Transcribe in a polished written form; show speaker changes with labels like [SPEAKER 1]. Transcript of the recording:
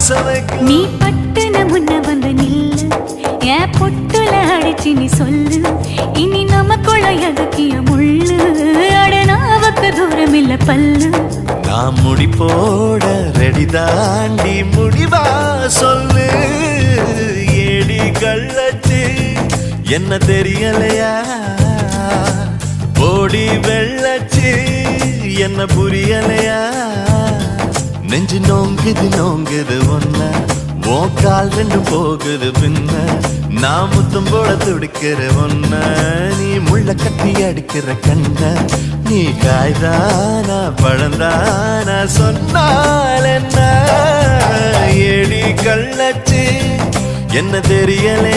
[SPEAKER 1] நீ பட்டுன முன்ன வந்து நில்லு என் பொட்டுல அடிச்சு நீ சொல்லு இனி நமக்குள்ள எதுக்கிய முள்ளு அடனாவுக்கு தூரம் இல்ல பல்லு
[SPEAKER 2] நான் முடி போட ரெடி தாண்டி முடிவா சொல்லு ஏடி கள்ளச்சு என்ன தெரியலையா ஓடி வெள்ளச்சு என்ன புரியலையா நெஞ்சு நோங்குது ஒன்ன உன் கால் ரெண்டு போகுது பின்ன நான் முத்தம் போட துடிக்கிற ஒன்ன நீ முள்ள கட்டி அடிக்கிற கண்ண நீ காய்தானா பழந்தானா சொன்னால் என்ன ஏடி கள்ளச்சு என்ன தெரியலையா